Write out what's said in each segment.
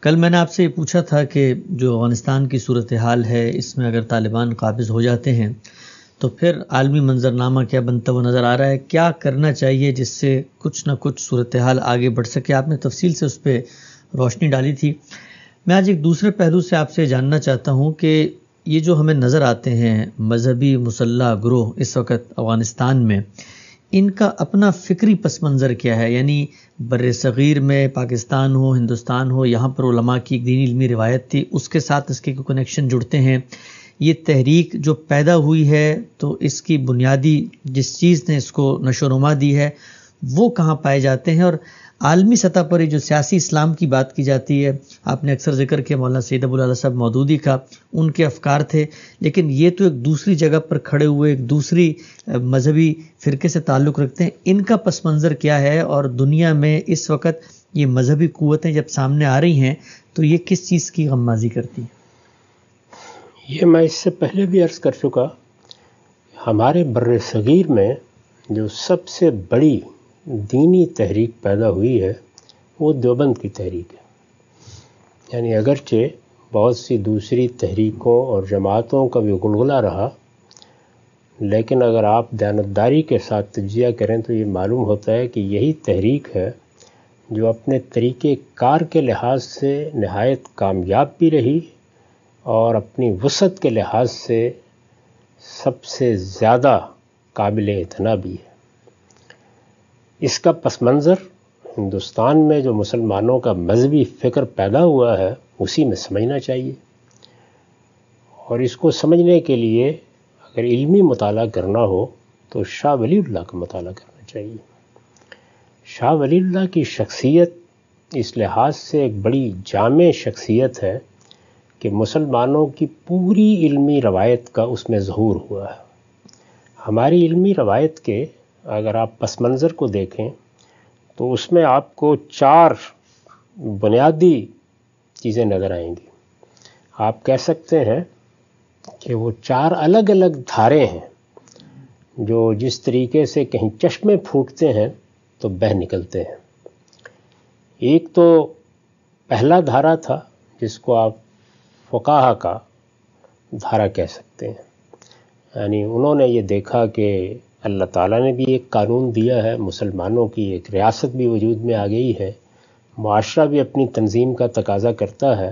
کل میں نے آپ سے یہ پوچھا تھا کہ جو افغانستان کی صورتحال ہے اس میں اگر طالبان قابض ہو جاتے ہیں تو پھر عالمی منظرنامہ کیا بنتا ہوا نظر آ رہا ہے، کیا کرنا چاہیے جس سے کچھ نہ کچھ صورتحال آگے بڑھ سکے؟ آپ نے تفصیل سے اس پہ روشنی ڈالی تھی۔ میں آج ایک دوسرے پہلو سے آپ سے جاننا چاہتا ہوں کہ یہ جو ہمیں نظر آتے ہیں مذہبی مسلح گروہ اس وقت افغانستان میں، ان کا اپنا فکری پس منظر کیا ہے؟ یعنی بر صغیر میں پاکستان ہو، ہندوستان ہو، یہاں پر علماء کی ایک دینی علمی روایت تھی، اس کے ساتھ اس کے کنیکشن جڑتے ہیں۔ یہ تحریک جو پیدا ہوئی ہے تو اس کی بنیادی جس چیز نے اس کو نشو و نما دی ہے وہ کہاں پائے جاتے ہیں؟ اور عالمی سطح پر یہ جو سیاسی اسلام کی بات کی جاتی ہے، آپ نے اکثر ذکر کیا مولانا سید ابو الاعلی صاحب مودودی کا، ان کے افکار تھے، لیکن یہ تو ایک دوسری جگہ پر کھڑے ہوئے ایک دوسری مذہبی فرقے سے تعلق رکھتے ہیں۔ ان کا پس منظر کیا ہے اور دنیا میں اس وقت یہ مذہبی قوتیں جب سامنے آ رہی ہیں تو یہ کس چیز کی غمازی کرتی ہیں؟ یہ میں اس سے پہلے بھی عرض کر چکا، ہمارے بر صغیر میں جو سب سے بڑی دینی تحریک پیدا ہوئی ہے وہ دیوبند کی تحریک ہے۔ یعنی اگرچہ بہت سی دوسری تحریکوں اور جماعتوں کا بھی غلغلہ رہا، لیکن اگر آپ دیانتداری کے ساتھ تجزیہ کریں تو یہ معلوم ہوتا ہے کہ یہی تحریک ہے جو اپنے طریقہ کار کے لحاظ سے نہایت کامیاب بھی رہی اور اپنی وسعت کے لحاظ سے سب سے زیادہ قابل اعتنا بھی ہے۔ اس کا پس منظر ہندوستان میں جو مسلمانوں کا مذہبی فکر پیدا ہوا ہے اسی میں سمجھنا چاہیے، اور اس کو سمجھنے کے لیے اگر علمی مطالعہ کرنا ہو تو شاہ ولی اللہ کا مطالعہ کرنا چاہیے۔ شاہ ولی اللہ کی شخصیت اس لحاظ سے ایک بڑی جامع شخصیت ہے کہ مسلمانوں کی پوری علمی روایت کا اس میں ظہور ہوا ہے۔ ہماری علمی روایت کے اگر آپ پس منظر کو دیکھیں تو اس میں آپ کو 4 بنیادی چیزیں نظر آئیں گی۔ آپ کہہ سکتے ہیں کہ وہ 4 الگ الگ دھارے ہیں جو جس طریقے سے کہیں چشمے پھوٹتے ہیں تو بہہ نکلتے ہیں۔ ایک تو پہلا دھارا تھا جس کو آپ فقہا کا دھارا کہہ سکتے ہیں، یعنی انہوں نے یہ دیکھا کہ اللہ تعالیٰ نے بھی ایک قانون دیا ہے، مسلمانوں کی ایک ریاست بھی وجود میں آ گئی ہے، معاشرہ بھی اپنی تنظیم کا تقاضا کرتا ہے،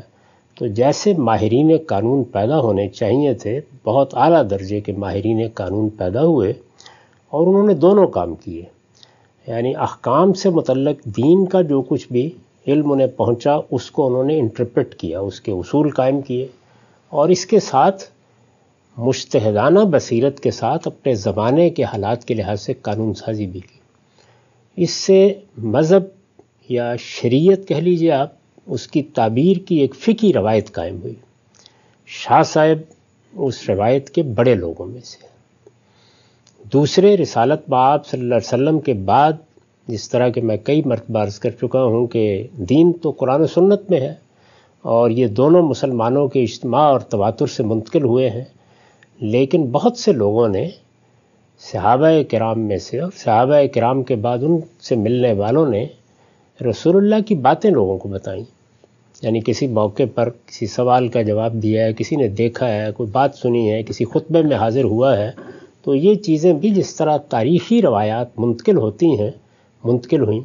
تو جیسے ماہرین قانون پیدا ہونے چاہیے تھے بہت اعلیٰ درجے کے ماہرین قانون پیدا ہوئے، اور انہوں نے دونوں کام کیے۔ یعنی احکام سے متعلق دین کا جو کچھ بھی علم انہیں پہنچا اس کو انہوں نے انٹرپریٹ کیا، اس کے اصول قائم کیے، اور اس کے ساتھ مجتہدانہ بصیرت کے ساتھ اپنے زمانے کے حالات کے لحاظ سے قانون سازی بھی کی۔ اس سے مذہب یا شریعت کہہ لیجیے آپ، اس کی تعبیر کی ایک فقہی روایت قائم ہوئی۔ شاہ صاحب اس روایت کے بڑے لوگوں میں سے۔ دوسرے رسالت بآب صلی اللہ علیہ وسلم کے بعد، جس طرح کہ میں کئی مرتبہ عرض کر چکا ہوں کہ دین تو قرآن و سنت میں ہے، اور یہ دونوں مسلمانوں کے اجتماع اور تواتر سے منتقل ہوئے ہیں، لیکن بہت سے لوگوں نے صحابہ کرام میں سے اور صحابہ کرام کے بعد ان سے ملنے والوں نے رسول اللہ کی باتیں لوگوں کو بتائیں۔ یعنی کسی موقع پر کسی سوال کا جواب دیا ہے، کسی نے دیکھا ہے، کوئی بات سنی ہے، کسی خطبے میں حاضر ہوا ہے، تو یہ چیزیں بھی جس طرح تاریخی روایات منتقل ہوتی ہیں منتقل ہوئیں۔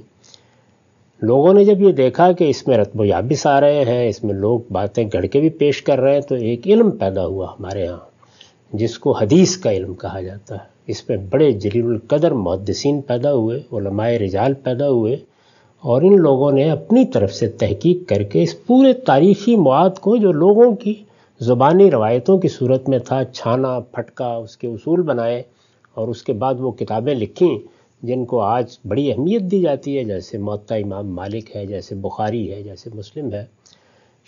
لوگوں نے جب یہ دیکھا کہ اس میں رتب و یابس آ رہے ہیں، اس میں لوگ باتیں گڑھ کے بھی پیش کر رہے ہیں، تو ایک علم پیدا ہوا ہمارے ہاں جس کو حدیث کا علم کہا جاتا ہے۔ اس میں بڑے جلیل القدر محدثین پیدا ہوئے، علماء رجال پیدا ہوئے، اور ان لوگوں نے اپنی طرف سے تحقیق کر کے اس پورے تاریخی مواد کو جو لوگوں کی زبانی روایتوں کی صورت میں تھا چھانا پھٹکا، اس کے اصول بنائے، اور اس کے بعد وہ کتابیں لکھیں جن کو آج بڑی اہمیت دی جاتی ہے، جیسے موطا امام مالک ہے، جیسے بخاری ہے، جیسے مسلم ہے۔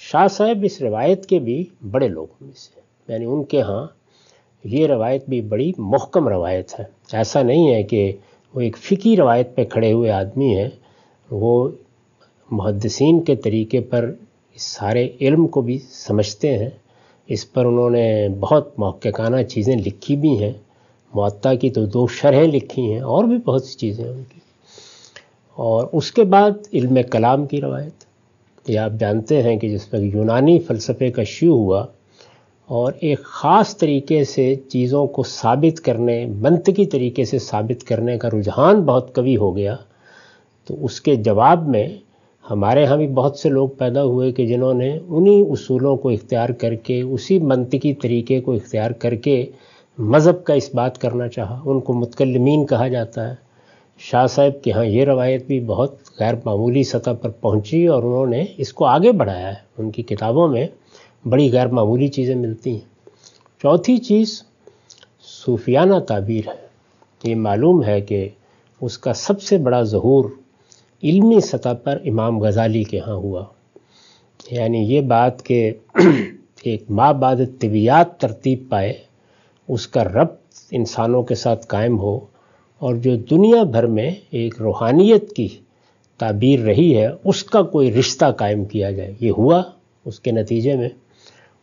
شاہ صاحب اس روایت کے بھی بڑے لوگوں میں سے، یعنی ان کے ہاں یہ روایت بھی بڑی محکم روایت ہے۔ ایسا نہیں ہے کہ وہ ایک فقہی روایت پہ کھڑے ہوئے آدمی ہیں، وہ محدثین کے طریقے پر اس سارے علم کو بھی سمجھتے ہیں۔ اس پر انہوں نے بہت محققانہ چیزیں لکھی بھی ہیں، موطا کی تو 2 شرحیں لکھی ہیں، اور بھی بہت سی چیزیں ان کی۔ اور اس کے بعد علم کلام کی روایت، یہ آپ جانتے ہیں کہ جس وقت یونانی فلسفے کا شیوع ہوا اور ایک خاص طریقے سے چیزوں کو ثابت کرنے، منطقی طریقے سے ثابت کرنے کا رجحان بہت قوی ہو گیا، تو اس کے جواب میں ہمارے ہاں بھی بہت سے لوگ پیدا ہوئے کہ جنہوں نے انہی اصولوں کو اختیار کر کے، اسی منطقی طریقے کو اختیار کر کے مذہب کا اس بات کرنا چاہا۔ ان کو متکلمین کہا جاتا ہے۔ شاہ صاحب کے ہاں یہ روایت بھی بہت غیر معمولی سطح پر پہنچی اور انہوں نے اس کو آگے بڑھایا ہے۔ ان کی کتابوں میں بڑی غیر معمولی چیزیں ملتی ہیں۔ چوتھی چیز صوفیانہ تعبیر ہے۔ یہ معلوم ہے کہ اس کا سب سے بڑا ظہور علمی سطح پر امام غزالی کے ہاں ہوا۔ یعنی یہ بات کہ ایک ما بعد طبیعیات ترتیب پائے، اس کا ربط انسانوں کے ساتھ قائم ہو، اور جو دنیا بھر میں ایک روحانیت کی تعبیر رہی ہے اس کا کوئی رشتہ قائم کیا جائے، یہ ہوا اس کے نتیجے میں۔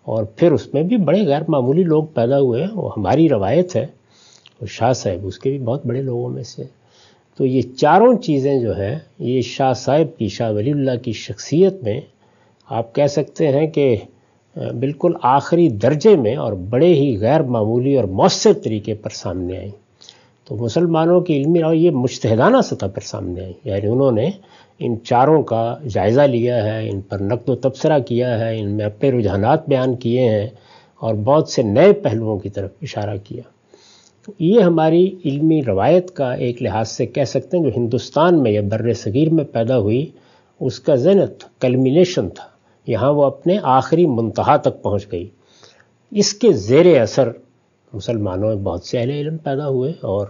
اور پھر اس میں بھی بڑے غیر معمولی لوگ پیدا ہوئے ہیں، وہ ہماری روایت ہے، اور شاہ صاحب اس کے بھی بہت بڑے لوگوں میں سے۔ تو یہ چاروں چیزیں جو ہیں، یہ شاہ صاحب کی، شاہ ولی اللہ کی شخصیت میں آپ کہہ سکتے ہیں کہ بالکل آخری درجے میں اور بڑے ہی غیر معمولی اور مؤثر طریقے پر سامنے آئیں۔ تو مسلمانوں کی علمی اور یہ مجتہدانہ سطح پر سامنے آئی، یعنی انہوں نے ان چاروں کا جائزہ لیا ہے، ان پر نقد و تبصرہ کیا ہے، ان میں اپنے رجحانات بیان کیے ہیں اور بہت سے نئے پہلوؤں کی طرف اشارہ کیا۔ تو یہ ہماری علمی روایت کا ایک لحاظ سے کہہ سکتے ہیں جو ہندوستان میں یا بر صغیر میں پیدا ہوئی، اس کا زینت کلمینیشن تھا، یہاں وہ اپنے آخری منتہا تک پہنچ گئی۔ اس کے زیر اثر مسلمانوں میں بہت سے اہل علم پیدا ہوئے اور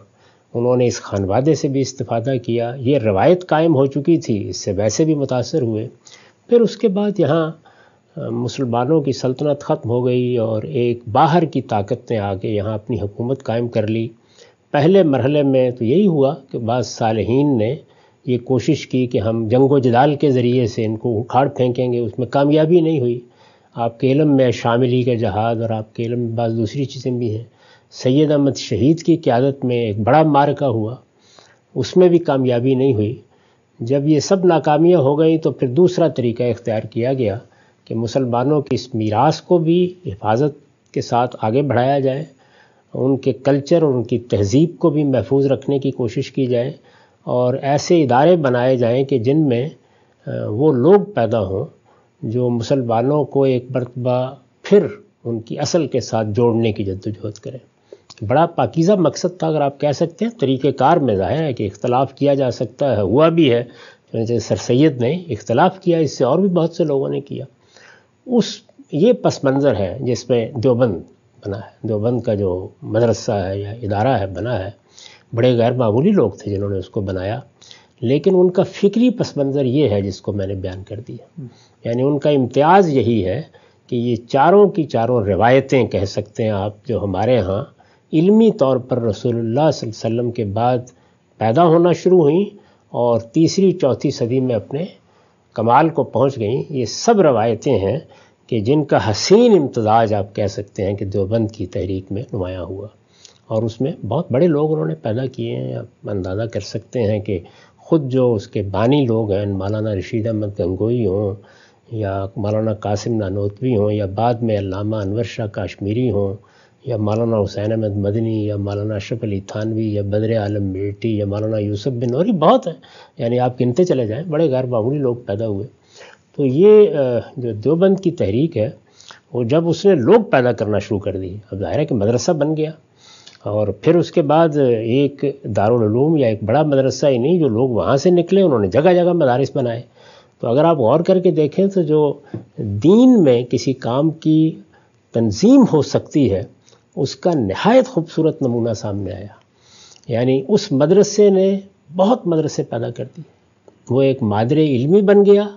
انہوں نے اس خانوادے سے بھی استفادہ کیا۔ یہ روایت قائم ہو چکی تھی، اس سے ویسے بھی متاثر ہوئے۔ پھر اس کے بعد یہاں مسلمانوں کی سلطنت ختم ہو گئی اور ایک باہر کی طاقت نے آ کے یہاں اپنی حکومت قائم کر لی۔ پہلے مرحلے میں تو یہی ہوا کہ بعض صالحین نے یہ کوشش کی کہ ہم جنگ و جدال کے ذریعے سے ان کو اکھاڑ پھینکیں گے، اس میں کامیابی نہیں ہوئی۔ آپ کے علم میں شاملی کا جہاد اور آپ کے علم میں بعض دوسری چیزیں بھی ہیں۔ سید احمد شہید کی قیادت میں ایک بڑا معرکہ ہوا، اس میں بھی کامیابی نہیں ہوئی۔ جب یہ سب ناکامیاں ہو گئیں تو پھر دوسرا طریقہ اختیار کیا گیا کہ مسلمانوں کی اس میراث کو بھی حفاظت کے ساتھ آگے بڑھایا جائے، ان کے کلچر اور ان کی تہذیب کو بھی محفوظ رکھنے کی کوشش کی جائے، اور ایسے ادارے بنائے جائیں کہ جن میں وہ لوگ پیدا ہوں جو مسلمانوں کو ایک مرتبہ پھر ان کی اصل کے ساتھ جوڑنے کی جدوجہد کریں۔ بڑا پاکیزہ مقصد تھا، اگر آپ کہہ سکتے ہیں۔ طریقہ کار میں ظاہر ہے کہ اختلاف کیا جا سکتا ہے، ہوا بھی ہے، چنانچہ سر سید نے اختلاف کیا، اس سے اور بھی بہت سے لوگوں نے کیا۔ یہ پس منظر ہے جس میں دیوبند بنا ہے۔ دیوبند کا جو مدرسہ ہے یا ادارہ ہے بنا ہے، بڑے غیر معمولی لوگ تھے جنہوں نے اس کو بنایا، لیکن ان کا فکری پس منظر یہ ہے جس کو میں نے بیان کر دیا۔ یعنی ان کا امتیاز یہی ہے کہ یہ چاروں کی چاروں روایتیں کہہ سکتے ہیں آپ، جو ہمارے ہاں علمی طور پر رسول اللہ صلی اللہ علیہ وسلم کے بعد پیدا ہونا شروع ہوئیں اور تیسری چوتھی صدی میں اپنے کمال کو پہنچ گئیں، یہ سب روایتیں ہیں کہ جن کا حسین امتزاج آپ کہہ سکتے ہیں کہ دیوبند کی تحریک میں نمایاں ہوا، اور اس میں بہت بڑے لوگ انہوں نے پیدا کیے ہیں۔ آپ اندازہ کر سکتے ہیں کہ خود جو اس کے بانی لوگ ہیں، مولانا رشید احمد گنگوئی ہوں یا مولانا قاسم نانوتوی ہوں یا بعد میں علامہ انور شاہ کاشمیری ہوں یا مولانا حسین احمد مدنی یا مولانا اشرف علی تھانوی یا بدر عالم میرٹھی یا مولانا یوسف بن نوری، بہت ہیں، یعنی آپ گنتے چلے جائیں، بڑے غیر معمولی لوگ پیدا ہوئے۔ تو یہ جو دیوبند کی تحریک ہے، وہ جب اس نے لوگ پیدا کرنا شروع کر دی، اب ظاہر ہے کہ مدرسہ بن گیا، اور پھر اس کے بعد ایک دارالعلوم یا ایک بڑا مدرسہ ہی نہیں، جو لوگ وہاں سے نکلے انہوں نے جگہ جگہ مدارس بنائے۔ تو اگر آپ غور کر کے دیکھیں تو جو دین میں کسی کام کی تنظیم ہو سکتی ہے، اس کا نہایت خوبصورت نمونہ سامنے آیا۔ یعنی اس مدرسے نے بہت مدرسے پیدا کر دی، وہ ایک مادر علمی بن گیا،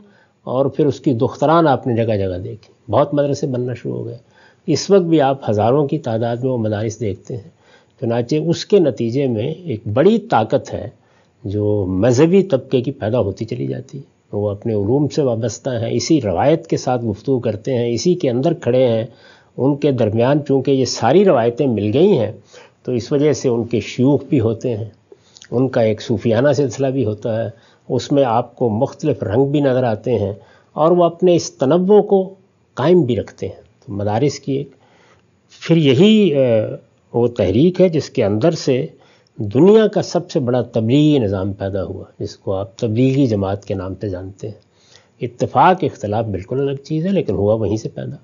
اور پھر اس کی دختران آپ نے جگہ جگہ دیکھی، بہت مدرسے بننا شروع ہو گئے۔ اس وقت بھی آپ ہزاروں کی تعداد میں وہ مدارس دیکھتے ہیں۔ چنانچہ اس کے نتیجے میں ایک بڑی طاقت ہے جو مذہبی طبقے کی پیدا ہوتی چلی جاتی ہے۔ وہ اپنے علوم سے وابستہ ہیں، اسی روایت کے ساتھ گفتگو کرتے ہیں، اسی کے اندر کھڑے ہیں۔ ان کے درمیان چونکہ یہ ساری روایتیں مل گئی ہیں تو اس وجہ سے ان کے شیوخ بھی ہوتے ہیں، ان کا ایک صوفیانہ سلسلہ بھی ہوتا ہے، اس میں آپ کو مختلف رنگ بھی نظر آتے ہیں، اور وہ اپنے اس تنوع کو قائم بھی رکھتے ہیں. تو مدارس کی ایک پھر یہی وہ تحریک ہے جس کے اندر سے دنیا کا سب سے بڑا تبلیغی نظام پیدا ہوا، جس کو آپ تبلیغی جماعت کے نام پہ جانتے ہیں. اتفاق اختلاف بالکل الگ چیز ہے، لیکن ہوا وہیں سے پیدا.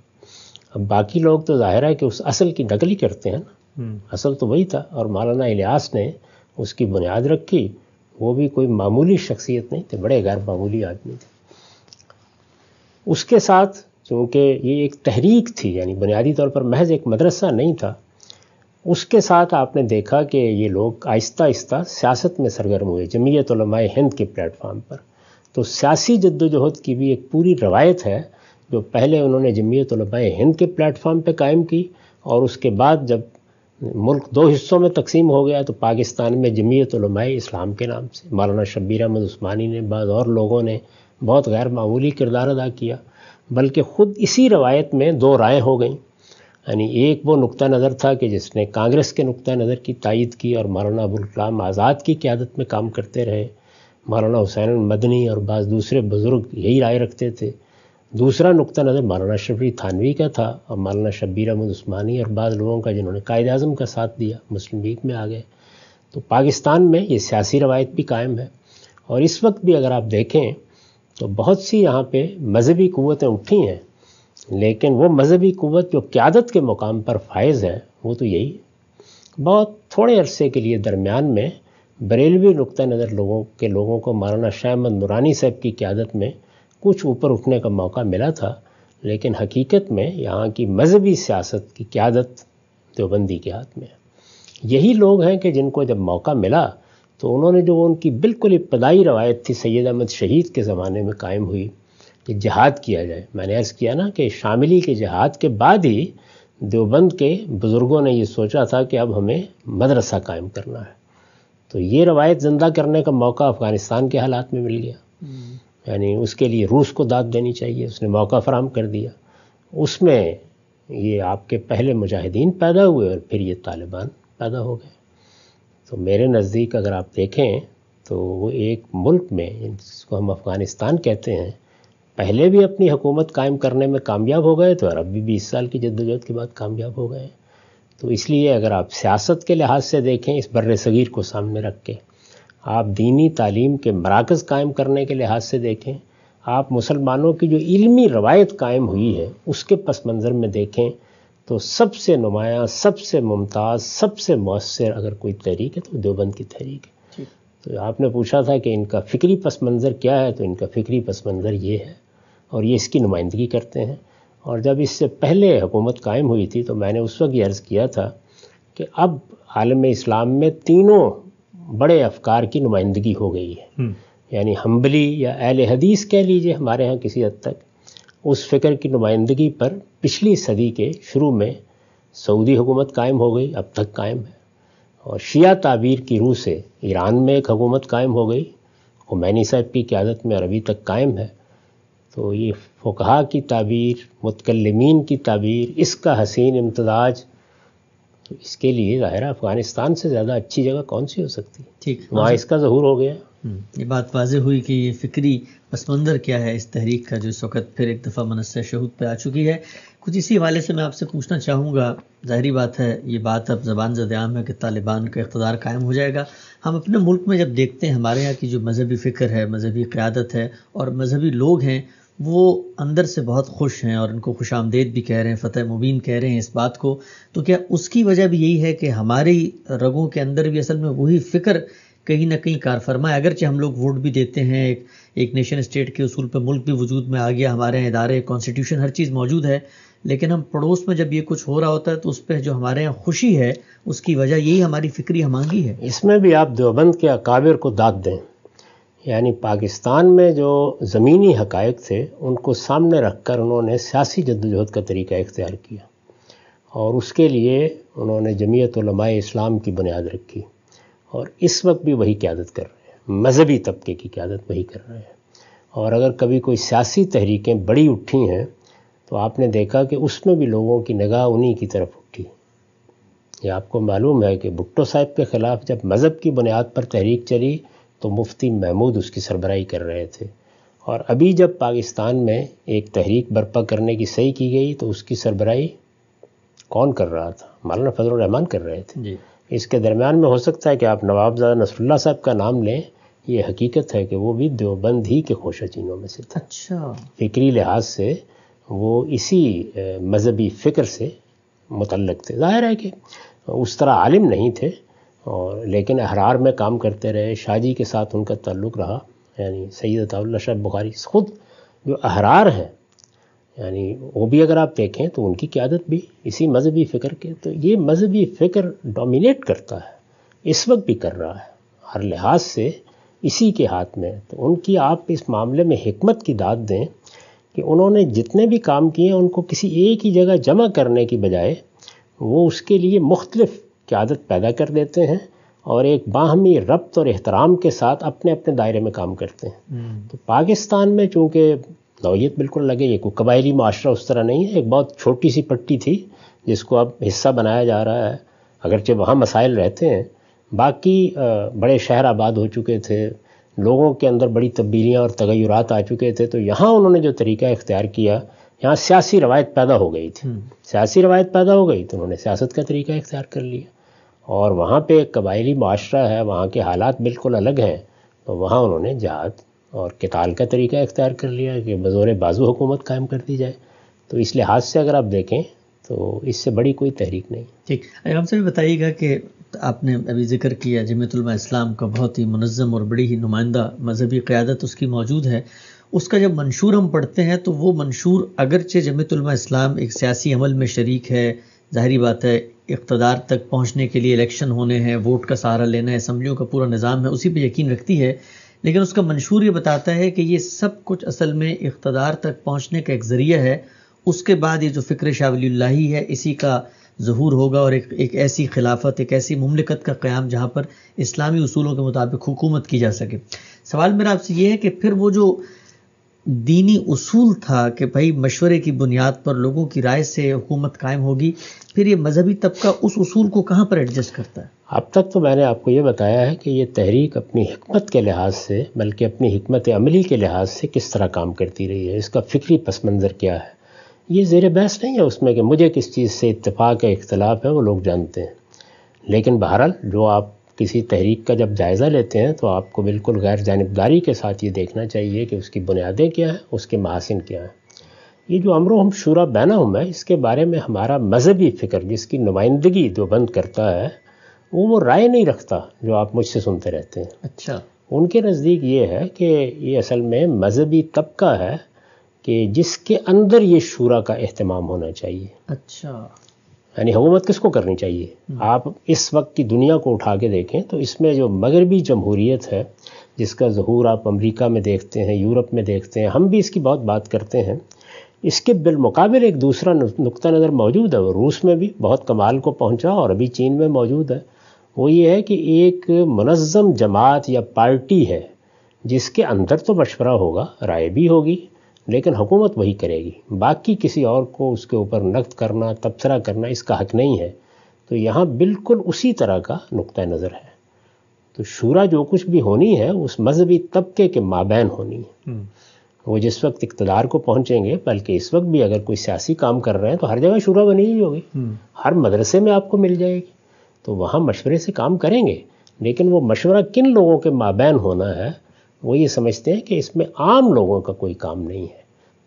اب باقی لوگ تو ظاہر ہے کہ اس اصل کی نقل ہی کرتے ہیں نا، اصل تو وہی تھا. اور مولانا الیاس نے اس کی بنیاد رکھی. وہ بھی کوئی معمولی شخصیت نہیں تھے، بڑے غیر معمولی آدمی تھے. اس کے ساتھ چونکہ یہ ایک تحریک تھی، یعنی بنیادی طور پر محض ایک مدرسہ نہیں تھا، اس کے ساتھ آپ نے دیکھا کہ یہ لوگ آہستہ آہستہ سیاست میں سرگرم ہوئے جمعیت علماء ہند کے پلیٹ فارم پر. تو سیاسی جدوجہد کی بھی ایک پوری روایت ہے جو پہلے انہوں نے جمعیت علماء ہند کے پلیٹ فارم پہ قائم کی، اور اس کے بعد جب ملک دو حصوں میں تقسیم ہو گیا تو پاکستان میں جمعیت علماء اسلام کے نام سے مولانا شبیر احمد عثمانی نے، بعض اور لوگوں نے بہت غیر معمولی کردار ادا کیا. بلکہ خود اسی روایت میں دو رائے ہو گئیں. یعنی ایک وہ نقطہ نظر تھا کہ جس نے کانگریس کے نقطہ نظر کی تائید کی اور مولانا ابوالکلام آزاد کی قیادت میں کام کرتے رہے. مولانا حسین المدنی اور بعض دوسرے بزرگ یہی رائے رکھتے تھے. دوسرا نقطہ نظر مولانا شفیع تھانوی کا تھا اور مولانا شبیر احمد عثمانی اور بعض لوگوں کا جنہوں نے قائد اعظم کا ساتھ دیا، مسلم لیگ میں آ گئے. تو پاکستان میں یہ سیاسی روایت بھی قائم ہے. اور اس وقت بھی اگر آپ دیکھیں تو بہت سی یہاں پہ مذہبی قوتیں اٹھی ہیں، لیکن وہ مذہبی قوت جو قیادت کے مقام پر فائز ہے وہ تو یہی ہے. بہت تھوڑے عرصے کے لیے درمیان میں بریلوی نقطہ نظر لوگوں کو مولانا شاہ احمد نورانی صاحب کی قیادت میں کچھ اوپر اٹھنے کا موقع ملا تھا، لیکن حقیقت میں یہاں کی مذہبی سیاست کی قیادت دیوبندی کے ہاتھ میں ہے. یہی لوگ ہیں کہ جن کو جب موقع ملا تو انہوں نے جو ان کی بالکل ابتدائی روایت تھی سید احمد شہید کے زمانے میں قائم ہوئی کہ جہاد کیا جائے. میں نے عرض کیا نا کہ شاملی کے جہاد کے بعد ہی دیوبند کے بزرگوں نے یہ سوچا تھا کہ اب ہمیں مدرسہ قائم کرنا ہے. تو یہ روایت زندہ کرنے کا موقع افغانستان کے حالات میں مل گیا. یعنی اس کے لیے روس کو داد دینی چاہیے، اس نے موقع فراہم کر دیا. اس میں یہ آپ کے پہلے مجاہدین پیدا ہوئے اور پھر یہ طالبان پیدا ہو گئے. تو میرے نزدیک اگر آپ دیکھیں تو وہ ایک ملک میں جس کو ہم افغانستان کہتے ہیں پہلے بھی اپنی حکومت قائم کرنے میں کامیاب ہو گئے تھے اور اب بھی 20 سال کی جدوجہد کے بعد کامیاب ہو گئے. تو اس لیے اگر آپ سیاست کے لحاظ سے دیکھیں اس بر صغیر کو سامنے رکھ کے، آپ دینی تعلیم کے مراکز قائم کرنے کے لحاظ سے دیکھیں، آپ مسلمانوں کی جو علمی روایت قائم ہوئی ہے اس کے پس منظر میں دیکھیں، تو سب سے نمایاں، سب سے ممتاز، سب سے مؤثر اگر کوئی تحریک ہے تو دیوبند کی تحریک ہے. تو آپ نے پوچھا تھا کہ ان کا فکری پس منظر کیا ہے، تو ان کا فکری پس منظر یہ ہے اور یہ اس کی نمائندگی کرتے ہیں. اور جب اس سے پہلے حکومت قائم ہوئی تھی تو میں نے اس وقت یہ عرض کیا تھا کہ اب عالم اسلام میں تینوں بڑے افکار کی نمائندگی ہو گئی ہے. یعنی حنبلی یا اہل حدیث کہہ لیجئے ہمارے ہاں کسی حد تک، اس فکر کی نمائندگی پر پچھلی صدی کے شروع میں سعودی حکومت قائم ہو گئی، اب تک قائم ہے. اور شیعہ تعبیر کی روح سے ایران میں ایک حکومت قائم ہو گئی خمینی صاحب کی قیادت میں اور ابھی تک قائم ہے. تو یہ فقہا کی تعبیر، متکلمین کی تعبیر، اس کا حسین امتزاج، تو اس کے لیے ظاہر افغانستان سے زیادہ اچھی جگہ کون سی ہو سکتی؟ ٹھیک، وہاں اس کا ظہور ہو گیا. یہ بات واضح ہوئی کہ یہ فکری پس منظر کیا ہے اس تحریک کا جو اس وقت پھر ایک دفعہ منصہ شہود پہ آ چکی ہے. کچھ اسی حوالے سے میں آپ سے پوچھنا چاہوں گا، ظاہری بات ہے یہ بات اب زبان زد عام ہے کہ طالبان کا اقتدار قائم ہو جائے گا. ہم اپنے ملک میں جب دیکھتے ہیں ہمارے یہاں کی جو مذہبی فکر ہے، مذہبی قیادت ہے اور مذہبی لوگ ہیں، وہ اندر سے بہت خوش ہیں اور ان کو خوش آمدید بھی کہہ رہے ہیں، فتح مبین کہہ رہے ہیں اس بات کو. تو کیا اس کی وجہ بھی یہی ہے کہ ہماری رگوں کے اندر بھی اصل میں وہی فکر کہیں نہ کہیں کار فرما ہے؟ اگرچہ ہم لوگ ووٹ بھی دیتے ہیں، ایک نیشن اسٹیٹ کے اصول پہ ملک بھی وجود میں آ گیا، ہمارے ادارے، کانسٹیٹیوشن، ہر چیز موجود ہے، لیکن ہم پڑوس میں جب یہ کچھ ہو رہا ہوتا ہے تو اس پہ جو ہمارے یہاں خوشی ہے اس کی وجہ یہی ہماری فکری ہمانگی ہے. اس میں بھی آپ دیوبند کے اکابر کو داد دیں. یعنی پاکستان میں جو زمینی حقائق تھے ان کو سامنے رکھ کر انہوں نے سیاسی جدوجہد کا طریقہ اختیار کیا اور اس کے لیے انہوں نے جمعیت علماء اسلام کی بنیاد رکھی اور اس وقت بھی وہی قیادت کر رہے ہیں، مذہبی طبقے کی قیادت وہی کر رہے ہیں. اور اگر کبھی کوئی سیاسی تحریکیں بڑی اٹھی ہیں تو آپ نے دیکھا کہ اس میں بھی لوگوں کی نگاہ انہی کی طرف اٹھی. یہ آپ کو معلوم ہے کہ بھٹو صاحب کے خلاف جب مذہب کی بنیاد پر تحریک چلی تو مفتی محمود اس کی سربراہی کر رہے تھے اور ابھی جب پاکستان میں ایک تحریک برپا کرنے کی صحیح کی گئی تو اس کی سربراہی کون کر رہا تھا؟ مولانا فضل الرحمان کر رہے تھے جی. اس کے درمیان میں ہو سکتا ہے کہ آپ نوابزادہ نصر اللہ صاحب کا نام لیں، یہ حقیقت ہے کہ وہ بھی دیوبند ہی کے خوشہ چینوں میں سے تھے. اچھا. فکری لحاظ سے وہ اسی مذہبی فکر سے متعلق تھے. ظاہر ہے کہ اس طرح عالم نہیں تھے، اور لیکن احرار میں کام کرتے رہے. شاہ جی کے ساتھ ان کا تعلق رہا، یعنی سید عطا اللہ شاہ بخاری خود جو احرار ہیں، یعنی وہ بھی اگر آپ دیکھیں تو ان کی قیادت بھی اسی مذہبی فکر کے. تو یہ مذہبی فکر ڈومینیٹ کرتا ہے، اس وقت بھی کر رہا ہے، ہر لحاظ سے اسی کے ہاتھ میں. تو ان کی آپ اس معاملے میں حکمت کی داد دیں کہ انہوں نے جتنے بھی کام کیے ان کو کسی ایک ہی جگہ جمع کرنے کی بجائے وہ اس کے لیے مختلف قیادت پیدا کر دیتے ہیں، اور ایک باہمی ربط اور احترام کے ساتھ اپنے اپنے دائرے میں کام کرتے ہیں. تو پاکستان میں چونکہ نوعیت بالکل لگے، یہ کوئی قبائلی معاشرہ اس طرح نہیں ہے، ایک بہت چھوٹی سی پٹی تھی جس کو اب حصہ بنایا جا رہا ہے، اگرچہ وہاں مسائل رہتے ہیں. باقی بڑے شہر آباد ہو چکے تھے، لوگوں کے اندر بڑی تبدیلیاں اور تغیرات آ چکے تھے. تو یہاں انہوں نے جو طریقہ اختیار کیا، یہاں سیاسی روایت پیدا ہو گئی تھی. سیاسی روایت پیدا ہو گئی تو انہوں نے سیاست کا طریقہ اختیار کر لیا. اور وہاں پہ ایک قبائلی معاشرہ ہے، وہاں کے حالات بالکل الگ ہیں، تو وہاں انہوں نے جہاد اور قتال کا طریقہ اختیار کر لیا کہ بزور بازو حکومت قائم کر دی جائے. تو اس لحاظ سے اگر آپ دیکھیں تو اس سے بڑی کوئی تحریک نہیں. ٹھیک. ہم سے بھی بتائیے گا کہ آپ نے ابھی ذکر کیا جمعیت علماء اسلام کا بہت ہی منظم اور بڑی ہی نمائندہ مذہبی قیادت اس کی موجود ہے. اس کا جب منشور ہم پڑھتے ہیں تو وہ منشور اگرچہ جمعیت علماء اسلام ایک سیاسی عمل میں شریک ہے، ظاہری بات ہے اقتدار تک پہنچنے کے لیے الیکشن ہونے ہیں، ووٹ کا سہارا لینا ہے، اسمبلیوں کا پورا نظام ہے، اسی پہ یقین رکھتی ہے، لیکن اس کا منشور یہ بتاتا ہے کہ یہ سب کچھ اصل میں اقتدار تک پہنچنے کا ایک ذریعہ ہے. اس کے بعد یہ جو فکر شاہ ولی اللہ ہی ہے اسی کا ظہور ہوگا، اور ایک ایسی خلافت، ایک ایسی مملکت کا قیام جہاں پر اسلامی اصولوں کے مطابق حکومت کی جا سکے. سوال میرا آپ سے یہ ہے کہ پھر وہ جو دینی اصول تھا کہ بھائی مشورے کی بنیاد پر لوگوں کی رائے سے حکومت قائم ہوگی، پھر یہ مذہبی طبقہ اس اصول کو کہاں پر ایڈجسٹ کرتا ہے؟ اب تک تو میں نے آپ کو یہ بتایا ہے کہ یہ تحریک اپنی حکمت کے لحاظ سے، بلکہ اپنی حکمت عملی کے لحاظ سے کس طرح کام کرتی رہی ہے، اس کا فکری پس منظر کیا ہے، یہ زیر بحث نہیں ہے. اس میں کہ مجھے کس چیز سے اتفاق ہے، اختلاف ہے، وہ لوگ جانتے ہیں. لیکن بہرحال جو آپ کسی تحریک کا جب جائزہ لیتے ہیں تو آپ کو بالکل غیر جانبداری کے ساتھ یہ دیکھنا چاہیے کہ اس کی بنیادیں کیا ہیں، اس کے محاسن کیا ہیں. یہ جو امر و ہم شورا بینہم ہے، اس کے بارے میں ہمارا مذہبی فکر جس کی نمائندگی دیوبند کرتا ہے وہ رائے نہیں رکھتا جو آپ مجھ سے سنتے رہتے ہیں. اچھا. ان کے نزدیک یہ ہے کہ یہ اصل میں مذہبی طبقہ ہے کہ جس کے اندر یہ شورا کا اہتمام ہونا چاہیے. اچھا. یعنی حکومت کس کو کرنی چاہیے؟ آپ اس وقت کی دنیا کو اٹھا کے دیکھیں تو اس میں جو مغربی جمہوریت ہے جس کا ظہور آپ امریکہ میں دیکھتے ہیں، یورپ میں دیکھتے ہیں، ہم بھی اس کی بہت بات کرتے ہیں، اس کے بالمقابل ایک دوسرا نقطہ نظر موجود ہے. وہ روس میں بھی بہت کمال کو پہنچا اور ابھی چین میں موجود ہے. وہ یہ ہے کہ ایک منظم جماعت یا پارٹی ہے جس کے اندر تو مشورہ ہوگا، رائے بھی ہوگی، لیکن حکومت وہی کرے گی. باقی کسی اور کو اس کے اوپر نقد کرنا، تبصرہ کرنا اس کا حق نہیں ہے. تو یہاں بالکل اسی طرح کا نقطہ نظر ہے. تو شورا جو کچھ بھی ہونی ہے اس مذہبی طبقے کے مابین ہونی ہے. وہ جس وقت اقتدار کو پہنچیں گے، بلکہ اس وقت بھی اگر کوئی سیاسی کام کر رہے ہیں تو ہر جگہ شورا بنی ہی ہوگی، ہر مدرسے میں آپ کو مل جائے گی. تو وہاں مشورے سے کام کریں گے، لیکن وہ مشورہ کن لوگوں کے مابین ہونا ہے وہ یہ سمجھتے ہیں کہ اس میں عام لوگوں کا کوئی کام نہیں ہے.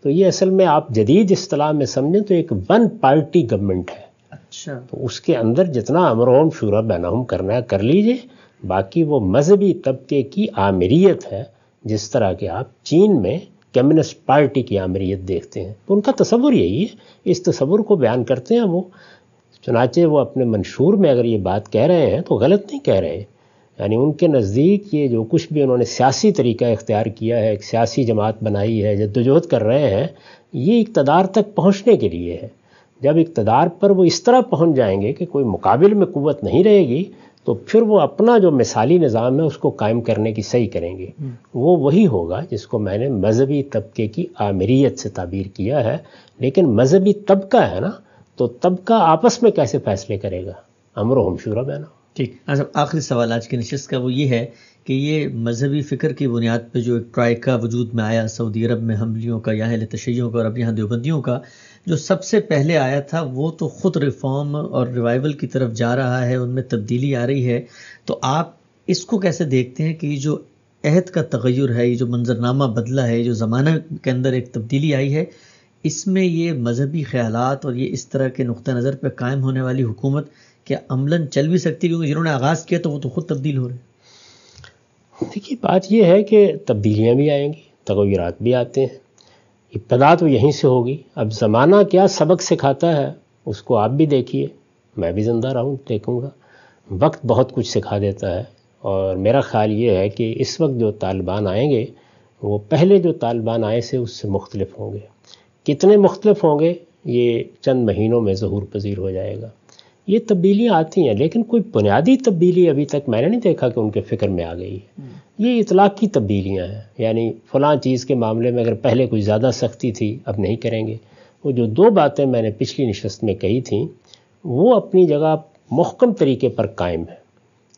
تو یہ اصل میں آپ جدید اصطلاح میں سمجھیں تو ایک ون پارٹی گورنمنٹ ہے. اچھا. تو اس کے اندر جتنا امر و شورا بینہم کرنا ہے کر لیجئے، باقی وہ مذہبی طبقے کی آمریت ہے، جس طرح کہ آپ چین میں کمیونسٹ پارٹی کی آمریت دیکھتے ہیں. تو ان کا تصور یہی ہے، اس تصور کو بیان کرتے ہیں وہ. چنانچہ وہ اپنے منشور میں اگر یہ بات کہہ رہے ہیں تو غلط نہیں کہہ رہے. یعنی ان کے نزدیک یہ جو کچھ بھی انہوں نے سیاسی طریقہ اختیار کیا ہے، ایک سیاسی جماعت بنائی ہے، جدوجہد کر رہے ہیں، یہ اقتدار تک پہنچنے کے لیے ہے. جب اقتدار پر وہ اس طرح پہنچ جائیں گے کہ کوئی مقابل میں قوت نہیں رہے گی تو پھر وہ اپنا جو مثالی نظام ہے اس کو قائم کرنے کی صحیح کریں گے. وہ وہی ہوگا جس کو میں نے مذہبی طبقے کی آمریت سے تعبیر کیا ہے. لیکن مذہبی طبقہ ہے نا، تو طبقہ آپس میں کیسے فیصلے کرے گا؟ امر و ہم شورا بینہم. ٹھیک، آخری سوال آج کی نشست کا وہ یہ ہے کہ یہ مذہبی فکر کی بنیاد پہ جو ایک ٹرائیکا وجود میں آیا سعودی عرب میں حنبلیوں کا یا اہل تشیعوں کا اور اب یہاں دیوبندیوں کا، جو سب سے پہلے آیا تھا وہ تو خود ریفارم اور ریوائول کی طرف جا رہا ہے، ان میں تبدیلی آ رہی ہے، تو آپ اس کو کیسے دیکھتے ہیں کہ یہ جو عہد کا تغیر ہے، یہ جو منظرنامہ بدلا ہے، یہ جو زمانہ کے اندر ایک تبدیلی آئی ہے، اس میں یہ مذہبی خیالات اور یہ اس طرح کے نقطہ نظر پہ قائم ہونے والی حکومت کیا عملاً چل بھی سکتی؟ کیونکہ جنہوں نے آغاز کیا تو وہ تو خود تبدیل ہو رہے ہیں۔ دیکھیے بات یہ ہے کہ تبدیلیاں بھی آئیں گی، تغیرات بھی آتے ہیں، ابتدا تو یہیں سے ہوگی۔ اب زمانہ کیا سبق سکھاتا ہے اس کو آپ بھی دیکھیے، میں بھی زندہ رہوں دیکھوں گا، وقت بہت کچھ سکھا دیتا ہے۔ اور میرا خیال یہ ہے کہ اس وقت جو طالبان آئیں گے وہ پہلے جو طالبان آئے سے اس سے مختلف ہوں گے۔ کتنے مختلف ہوں گے یہ چند مہینوں میں ظہور پذیر ہو جائے گا۔ یہ تبدیلیاں آتی ہیں لیکن کوئی بنیادی تبدیلی ابھی تک میں نے نہیں دیکھا کہ ان کے فکر میں آ گئی ہے۔ یہ اطلاقی تبدیلیاں ہیں، یعنی فلاں چیز کے معاملے میں اگر پہلے کوئی زیادہ سختی تھی اب نہیں کریں گے۔ وہ جو دو باتیں میں نے پچھلی نشست میں کہی تھیں وہ اپنی جگہ محکم طریقے پر قائم ہیں،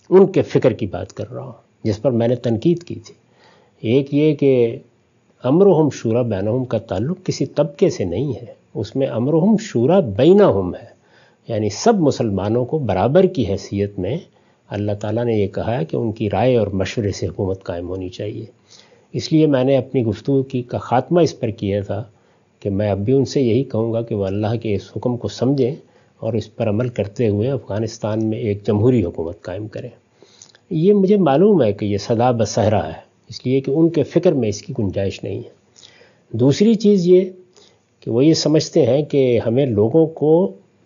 ان کے فکر کی بات کر رہا ہوں جس پر میں نے تنقید کی تھی۔ ایک یہ کہ امرہم شورا بینہم کا تعلق کسی طبقے سے نہیں ہے، اس میں امرہم شورا بینہم ہے، یعنی سب مسلمانوں کو برابر کی حیثیت میں اللہ تعالیٰ نے یہ کہا ہے کہ ان کی رائے اور مشورے سے حکومت قائم ہونی چاہیے۔ اس لیے میں نے اپنی گفتگو کا خاتمہ اس پر کیا تھا کہ میں اب بھی ان سے یہی کہوں گا کہ وہ اللہ کے اس حکم کو سمجھیں اور اس پر عمل کرتے ہوئے افغانستان میں ایک جمہوری حکومت قائم کریں۔ یہ مجھے معلوم ہے کہ یہ صدا بصحرا ہے، اس لیے کہ ان کے فکر میں اس کی گنجائش نہیں ہے۔ دوسری چیز یہ کہ وہ یہ سمجھتے ہیں کہ ہمیں لوگوں کو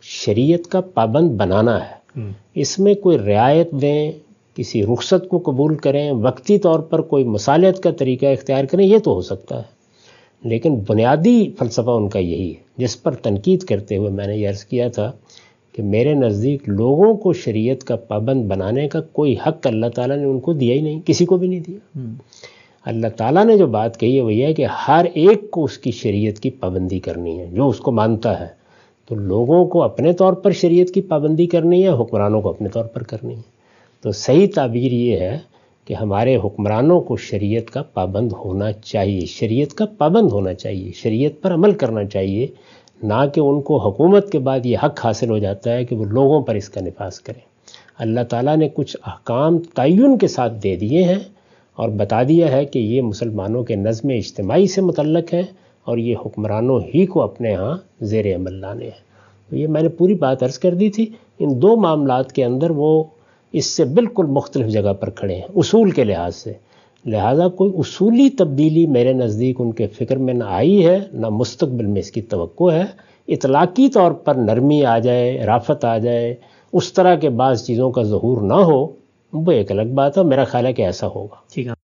شریعت کا پابند بنانا ہے، اس میں کوئی رعایت دیں، کسی رخصت کو قبول کریں، وقتی طور پر کوئی مصالحت کا طریقہ اختیار کریں، یہ تو ہو سکتا ہے، لیکن بنیادی فلسفہ ان کا یہی ہے جس پر تنقید کرتے ہوئے میں نے یہ عرض کیا تھا کہ میرے نزدیک لوگوں کو شریعت کا پابند بنانے کا کوئی حق اللہ تعالیٰ نے ان کو دیا ہی نہیں، کسی کو بھی نہیں دیا۔ اللہ تعالیٰ نے جو بات کہی ہے وہ یہ ہے کہ ہر ایک کو اس کی شریعت کی پابندی کرنی ہے جو اس کو مانتا ہے، تو لوگوں کو اپنے طور پر شریعت کی پابندی کرنی ہے، حکمرانوں کو اپنے طور پر کرنی ہے۔ تو صحیح تعبیر یہ ہے کہ ہمارے حکمرانوں کو شریعت کا پابند ہونا چاہیے، شریعت کا پابند ہونا چاہیے، شریعت پر عمل کرنا چاہیے، نہ کہ ان کو حکومت کے بعد یہ حق حاصل ہو جاتا ہے کہ وہ لوگوں پر اس کا نفاذ کریں۔ اللہ تعالیٰ نے کچھ احکام تعین کے ساتھ دے دیے ہیں اور بتا دیا ہے کہ یہ مسلمانوں کے نظم اجتماعی سے متعلق ہے اور یہ حکمرانوں ہی کو اپنے ہاں زیر عمل لانے ہیں۔ تو یہ میں نے پوری بات عرض کر دی تھی۔ ان دو معاملات کے اندر وہ اس سے بالکل مختلف جگہ پر کھڑے ہیں اصول کے لحاظ سے، لہٰذا کوئی اصولی تبدیلی میرے نزدیک ان کے فکر میں نہ آئی ہے نہ مستقبل میں اس کی توقع ہے۔ اطلاقی طور پر نرمی آ جائے، رافت آ جائے، اس طرح کے بعض چیزوں کا ظہور نہ ہو، وہ ایک الگ بات ہے، میرا خیال ہے کہ ایسا ہوگا۔ ٹھیک ہے۔